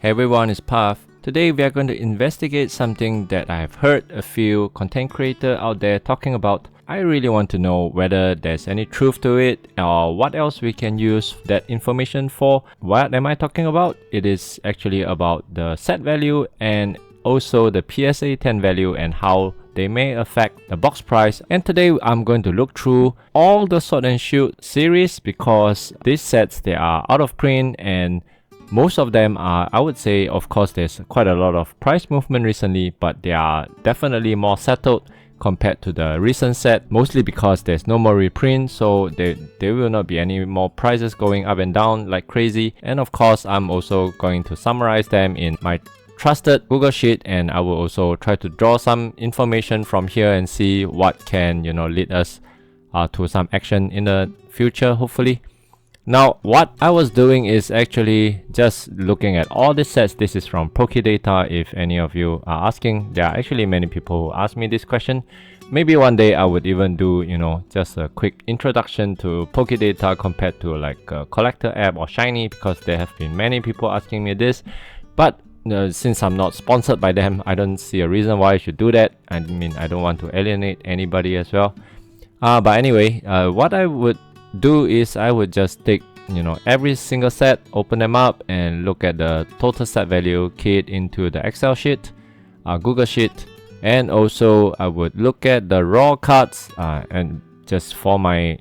everyone, is Puff. Today we are going to investigate something that I've heard a few content creators out there talking about. I really want to know whether there's any truth to it or what else we can use that information for. What am I talking about? It is actually about the set value and also the PSA 10 value and how they may affect the box price. And today I'm going to look through all the Sword and Shield series because these sets, they are out of print and most of them are, I would say, of course there's quite a lot of price movement recently, but they are definitely more settled compared to the recent set, mostly because there's no more reprint, so there will not be any more prices going up and down like crazy. And of course I'm also going to summarize them in my trusted Google Sheet, and I will also try to draw some information from here and see what can lead us to some action in the future, hopefully. Now, what I was doing is actually just looking at all the sets. This is from Pokédata. If any of you are asking, there are actually many people who ask me this question. Maybe one day I would even do, just a quick introduction to Pokédata compared to like a collector app or Shiny, because there have been many people asking me this. But since I'm not sponsored by them, I don't see a reason why I should do that. I mean, I don't want to alienate anybody as well. But anyway, what I would do is I would just take every single set, open them up and look at the total set value, key it into the Excel sheet, Google Sheet, and also I would look at the raw cards and just for my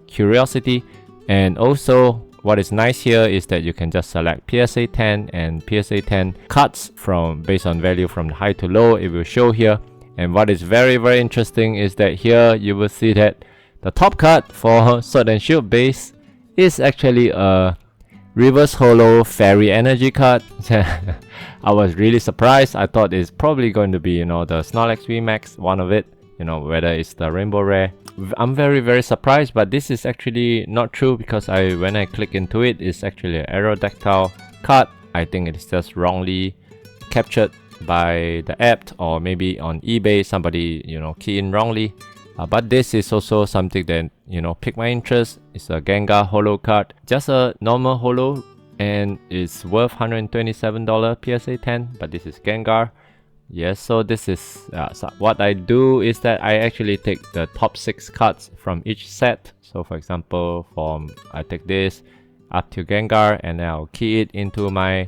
curiosity. And also what is nice here is that you can just select PSA 10 and PSA 10 cards from based on value from high to low. It will show here. And what is very interesting is that here you will see that the top card for Sword and Shield base is actually a reverse holo fairy energy card. I was really surprised. I thought it's probably going to be the Snorlax VMAX, one of it, whether it's the rainbow rare. I'm very surprised, but this is actually not true because when I click into it, it's actually an Aerodactyl card. I think it's just wrongly captured by the app, or maybe on eBay somebody key in wrongly. But this is also something that piqued my interest. It's a Gengar holo card, just a normal holo, and it's worth $127 PSA 10, but this is Gengar. Yes, so this is so what I do is that I actually take the top 6 cards from each set. So for example, I take this up to Gengar and then I'll key it into my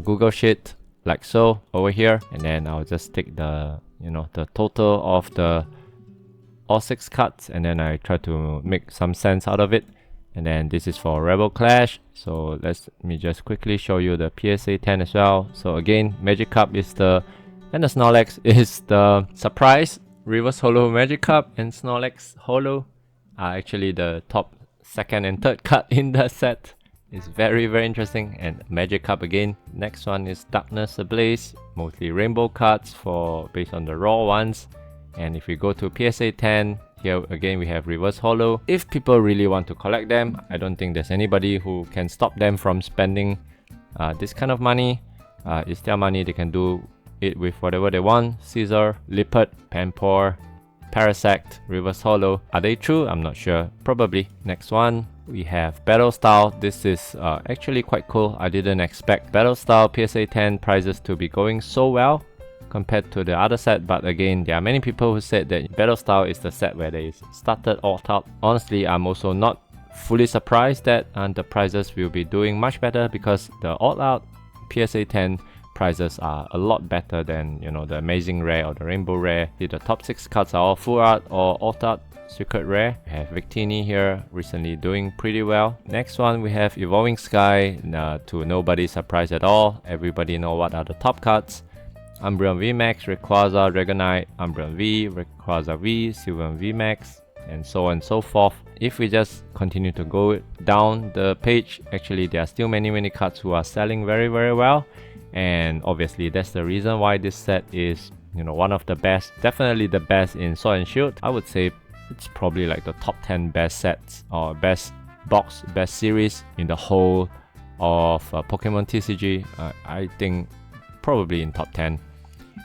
Google Sheet like so over here, and then I'll just take the the total of the all 6 cards, and then I try to make some sense out of it. And then this is for Rebel Clash, so let me just quickly show you the PSA 10 as well. So again, Magikarp is and the Snorlax is the surprise reverse holo Magikarp, and Snorlax holo are actually the top 2nd and 3rd card in the set. It's very interesting. And Magikarp again. Next one is Darkness Ablaze, mostly rainbow cards based on the raw ones. And if we go to PSA 10, here again we have reverse holo. If people really want to collect them, I don't think there's anybody who can stop them from spending this kind of money. It's their money, they can do it with whatever they want. Scizor, Lippert, Pampor, Parasect, reverse holo. Are they true? I'm not sure. Probably. Next one, we have Battle Style. This is actually quite cool. I didn't expect Battle Style PSA 10 prices to be going so well compared to the other set, but again, there are many people who said that Battle Style is the set where they started all out. Honestly, I'm also not fully surprised that the prices will be doing much better, because the all out PSA 10 prices are a lot better than the Amazing Rare or the Rainbow Rare. The top 6 cards are all full art or alt art secret rare. We have Victini here recently doing pretty well. Next one, we have Evolving Sky. To nobody's surprise at all, everybody know what are the top cards. Umbreon VMAX, Rayquaza, Dragonite, Umbreon V, Rayquaza V, Sylveon VMAX, and so on and so forth. If we just continue to go down the page, actually there are still many cards who are selling very well, and obviously that's the reason why this set is one of the best, definitely the best in Sword and Shield. I would say it's probably like the top 10 best sets or best box, best series in the whole of Pokemon TCG. I think probably in top 10.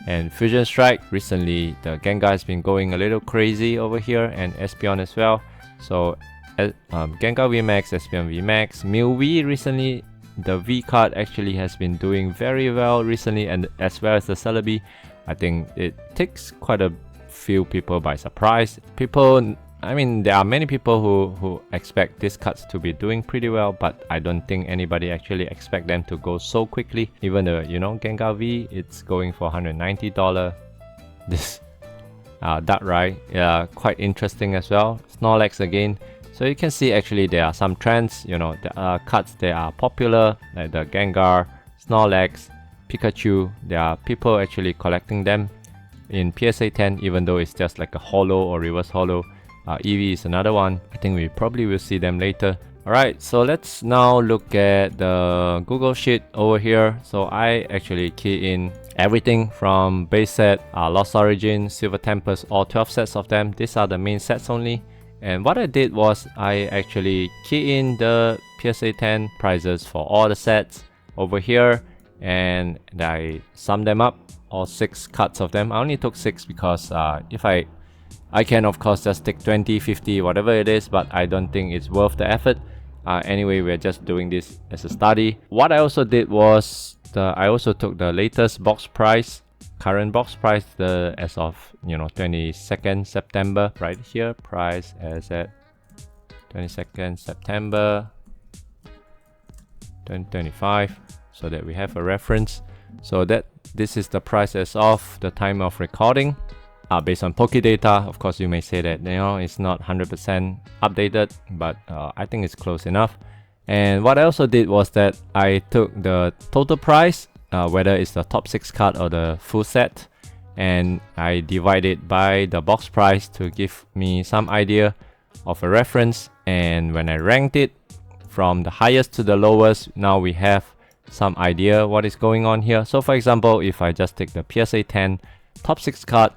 And Fusion Strike, recently the Gengar has been going a little crazy over here, and Espeon as well. So Gengar VMAX, Espeon VMAX, Mew V recently the V card actually has been doing very well recently, and as well as the Celebi. I think it takes quite a few people by surprise. I mean, there are many people who expect these cards to be doing pretty well, but I don't think anybody actually expect them to go so quickly. Even the, Gengar V, it's going for $190. This Darkrai, quite interesting as well. Snorlax again. So you can see actually there are some trends, there are cards that are popular, like the Gengar, Snorlax, Pikachu. There are people actually collecting them in PSA 10, even though it's just like a holo or reverse holo. Eevee is another one. I think we probably will see them later. Alright, so let's now look at the Google Sheet over here. So I actually key in everything from base set, Lost Origin, Silver Tempest, all 12 sets of them. These are the main sets only. And what I did was I actually key in the PSA 10 prices for all the sets over here, and I sum them up, all 6 cards of them. I only took 6 because if I can of course just take 20, 50, whatever it is, but I don't think it's worth the effort. Anyway, we're just doing this as a study. What I also did was I also took the latest box price, current box price, as of 22nd September, right here, price as at 22nd September 2025, so that we have a reference. So that this is the price as of the time of recording. Based on Poké data, of course, you may say that it's not 100% updated, but I think it's close enough. And what I also did was that I took the total price, whether it's the top 6 card or the full set, and I divide it by the box price to give me some idea of a reference. And when I ranked it from the highest to the lowest, now we have some idea what is going on here. So for example, if I just take the PSA 10 top 6 card,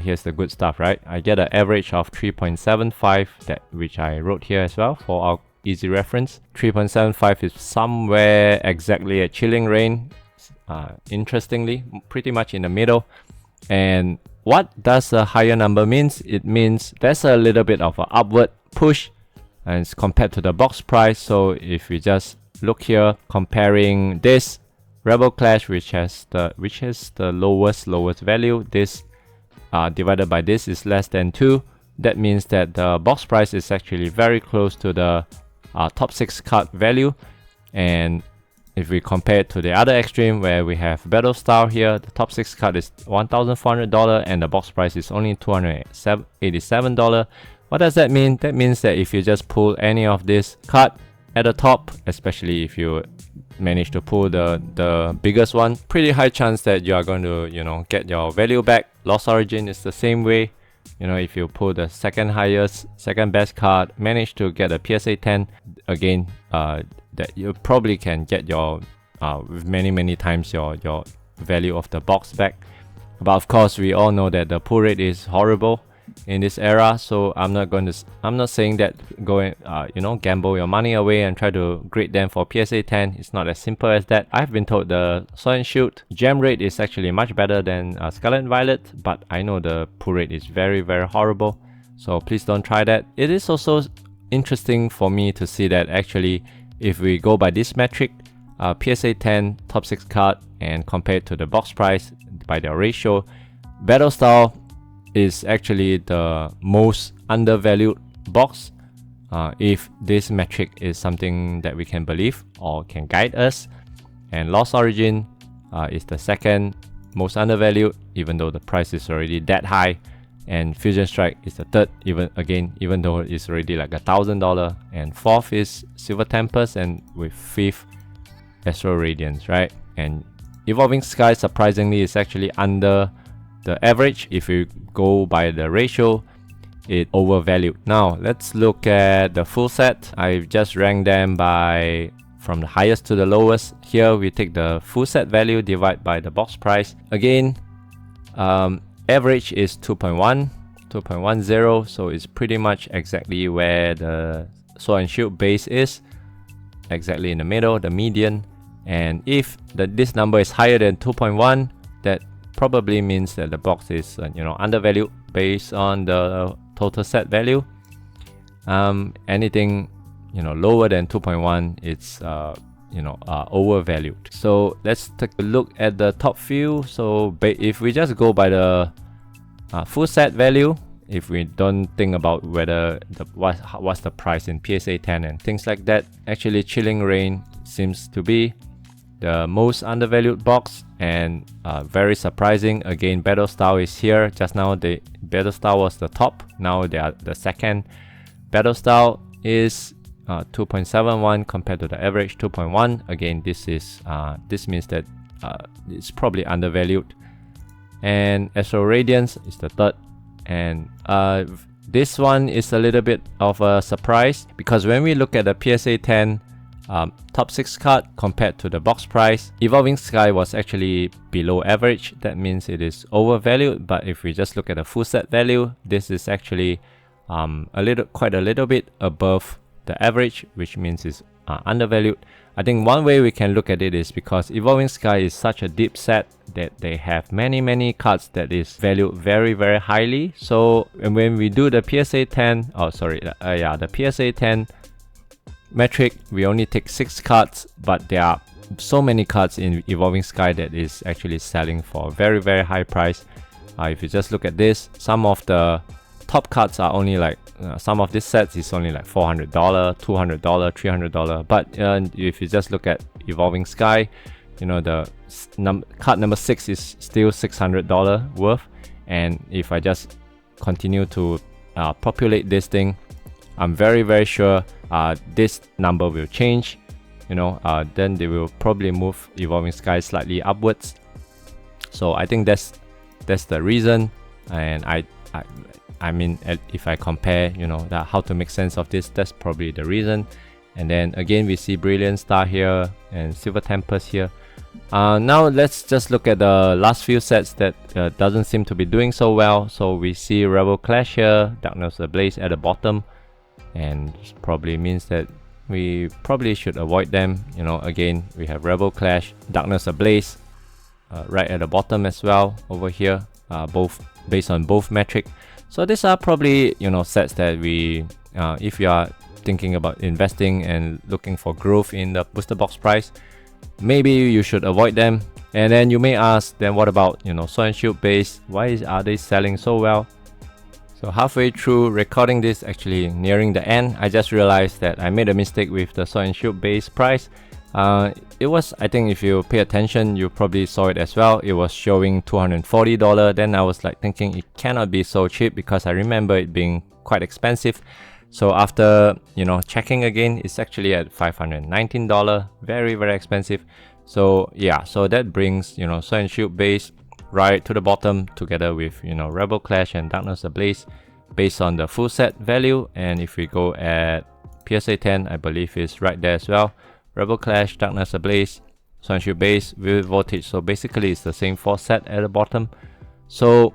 here's the good stuff, right? I get an average of 3.75, which I wrote here as well for our easy reference. 3.75 is somewhere exactly at Chilling Reign, interestingly, pretty much in the middle. And what does a higher number means? It means there's a little bit of an upward push as compared to the box price. So if we just look here, comparing this Rebel Clash, which has the lowest value, this divided by this is less than 2. That means that the box price is actually very close to the top 6 card value. And if we compare it to the other extreme, where we have Battle Style here, the top 6 card is $1,400 and the box price is only $287. What does that mean? That means that if you just pull any of this card at the top, especially if you manage to pull the biggest one, pretty high chance that you are going to get your value back. Lost Origin is the same way. If you pull the second best card, manage to get a PSA 10 again, that you probably can get your many times your value of the box back. But of course, we all know that the pull rate is horrible in this era, so I'm not saying that gamble your money away and try to grade them for PSA 10. It's not as simple as that. I've been told the Sword and Shield gem rate is actually much better than Scarlet and Violet, but I know the pull rate is very horrible, so please don't try that. It is also interesting for me to see that actually, if we go by this metric, PSA 10 top 6 card and compared to the box price by the ratio, Battle Style is actually the most undervalued box, if this metric is something that we can believe or can guide us. And Lost Origin is the second most undervalued, even though the price is already that high. And Fusion Strike is the third, even though it's already like $1,000. And fourth is Silver Tempest, and with fifth Astral Radiance, right? And Evolving Sky, surprisingly, is actually under the average. If you go by the ratio, it overvalued. Now let's look at the full set. I've just ranked them from the highest to the lowest. Here we take the full set value, divide by the box price. Again, average is 2.10, so it's pretty much exactly where the Sword and Shield base is, exactly in the middle, the median. And if this number is higher than 2.1, that probably means that the box is undervalued based on the total set value. Anything lower than 2.1, overvalued. So let's take a look at the top few. So if we just go by the full set value, if we don't think about whether what's the price in PSA 10 and things like that, actually Chilling Reign seems to be the most undervalued box, and very surprising. Again, Battle Style is here. Just now the Battle Style was the top, now they are the second. Battle Style is 2.71 compared to the average 2.1. Again, this means that it's probably undervalued. And Astro Radiance is the third, and this one is a little bit of a surprise, because when we look at the PSA 10 top 6 card compared to the box price, Evolving Sky was actually below average. That means it is overvalued. But if we just look at the full set value, this is actually quite a little bit above the average, which means it's undervalued. I think one way we can look at it is because Evolving Sky is such a deep set that they have many cards that is valued very highly. So when we do the PSA 10, the PSA 10 metric, we only take 6 cards, but there are so many cards in Evolving Sky that is actually selling for a very high price. If you just look at this, some of the top cards are only like some of these sets is only like $400, $200, $300. But if you just look at Evolving Sky, the card number 6 is still $600 worth. And if I just continue to populate this thing, I'm very sure this number will change. Then they will probably move Evolving Sky slightly upwards. So I think that's the reason. And I mean, if I compare, how to make sense of this, that's probably the reason. And then again, we see Brilliant Star here and Silver Tempest here. Now let's just look at the last few sets that doesn't seem to be doing so well. So we see Rebel Clash here, Darkness Ablaze at the bottom, and probably means that we probably should avoid them. Again, we have Rebel Clash, Darkness Ablaze right at the bottom as well over here, both based on both metric. So these are probably sets that we if you are thinking about investing and looking for growth in the booster box price, maybe you should avoid them. And then you may ask, then what about Sword and Shield base? Why are they selling so well? So halfway through recording this, actually nearing the end, I just realized that I made a mistake with the Sword and Shield base price. It was, I think if you pay attention, you probably saw it as well. It was showing $240. Then I was like thinking it cannot be so cheap, because I remember it being quite expensive. So after checking again, it's actually at $519. Very expensive. So yeah, so that brings Sword and Shield base right to the bottom, together with Rebel Clash and Darkness Ablaze based on the full set value. And if we go at PSA 10, I believe is right there as well. Rebel Clash, Darkness Ablaze, Sword and Shield base, Vivid Voltage. So basically it's the same 4 set at the bottom. So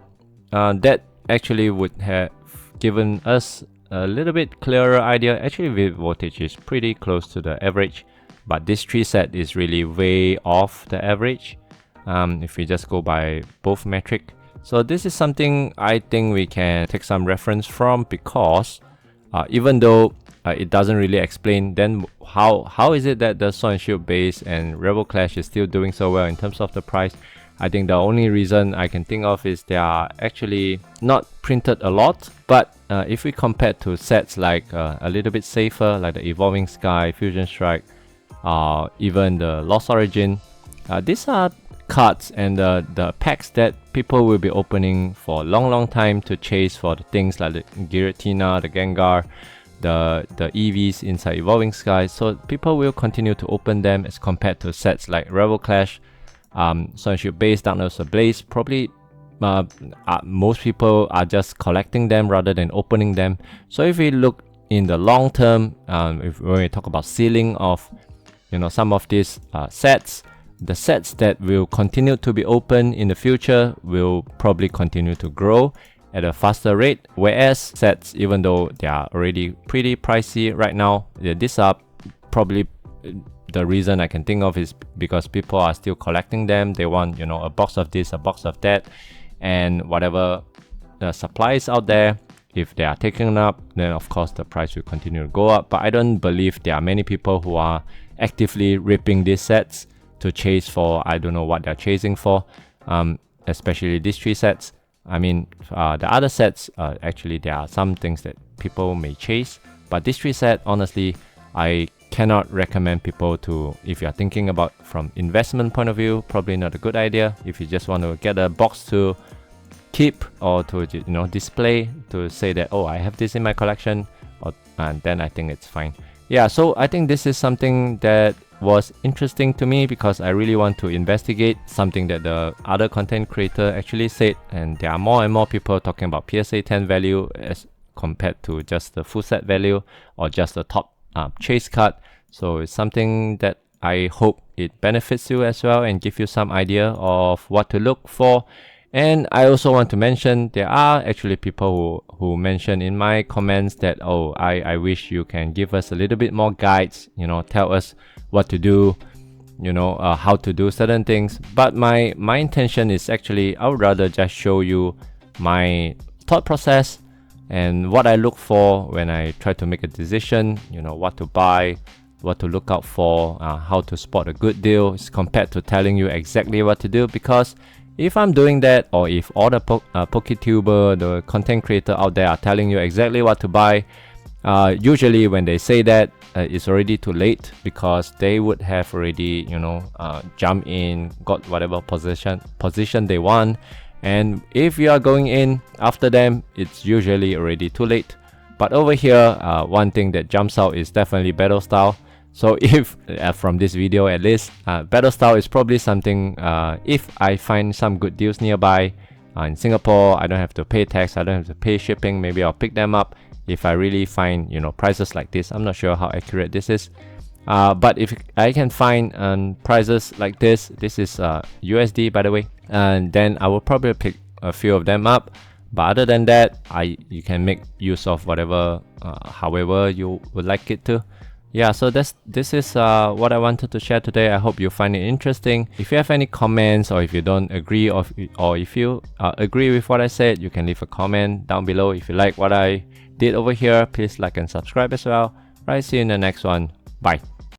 that actually would have given us a little bit clearer idea. Actually Vivid Voltage is pretty close to the average, but this 3 set is really way off the average if we just go by both metric. So this is something I think we can take some reference from, because even though it doesn't really explain, then how is it that the Sword and Shield base and Rebel Clash is still doing so well in terms of the price? I think the only reason I can think of is they are actually not printed a lot. But if we compare to sets like a little bit safer, like the Evolving Sky, Fusion Strike, even the Lost Origin, these are cards and the packs that people will be opening for a long time to chase for the things like the Giratina, the Gengar, the EVs inside Evolving Sky. So people will continue to open them, as compared to sets like Rebel Clash, Sword and Shield base, Darkness Ablaze. Probably most people are just collecting them rather than opening them. So if we look in the long term, when we talk about ceiling of some of these sets, the sets that will continue to be open in the future will probably continue to grow at a faster rate, whereas sets, even though they are already pretty pricey right now, these are probably the reason I can think of is because people are still collecting them. They want a box of this, a box of that, and whatever the supply is out there, if they are taken up, then of course the price will continue to go up. But I don't believe there are many people who are actively ripping these sets to chase for, I don't know what they're chasing for, especially these 3 sets. I mean, the other sets, actually there are some things that people may chase, but this 3 set, honestly, I cannot recommend people to, if you're thinking about from investment point of view, probably not a good idea. If you just want to get a box to keep or to, you know, display to say that, oh, I have this in my collection, or, and then I think it's fine. Yeah, so I think this is something that was interesting to me because I really want to investigate something that the other content creator actually said, and there are more and more people talking about PSA 10 value as compared to just the full set value or just the top chase card. So it's something that I hope it benefits you as well and give you some idea of what to look for. And I also want to mention there are actually people who mention in my comments that, oh, I wish you can give us a little bit more guides, you know, tell us what to do, you know, how to do certain things. But my intention is actually, I would rather just show you my thought process and what I look for when I try to make a decision, you know, what to buy, what to look out for, how to spot a good deal, compared to telling you exactly what to do. Because if I'm doing that, or if all the PokeTuber, the content creator out there are telling you exactly what to buy, usually when they say that, it's already too late, because they would have already, you know, jumped in, got whatever position they want. And if you are going in after them, it's usually already too late. But over here, one thing that jumps out is definitely battle style. So if from this video at least, battle style is probably something, if I find some good deals nearby in Singapore, I don't have to pay tax, I don't have to pay shipping, maybe I'll pick them up. If I really find, you know, prices like this, I'm not sure how accurate this is, but if I can find prices like this is USD, by the way, and then I will probably pick a few of them up. But other than that, you can make use of whatever, however you would like it to. Yeah, so this is what I wanted to share today. I hope you find it interesting. If you have any comments, or if you don't agree, or if you agree with what I said, you can leave a comment down below. If you like what I did over here, please like and subscribe as well. Right, see you in the next one. Bye.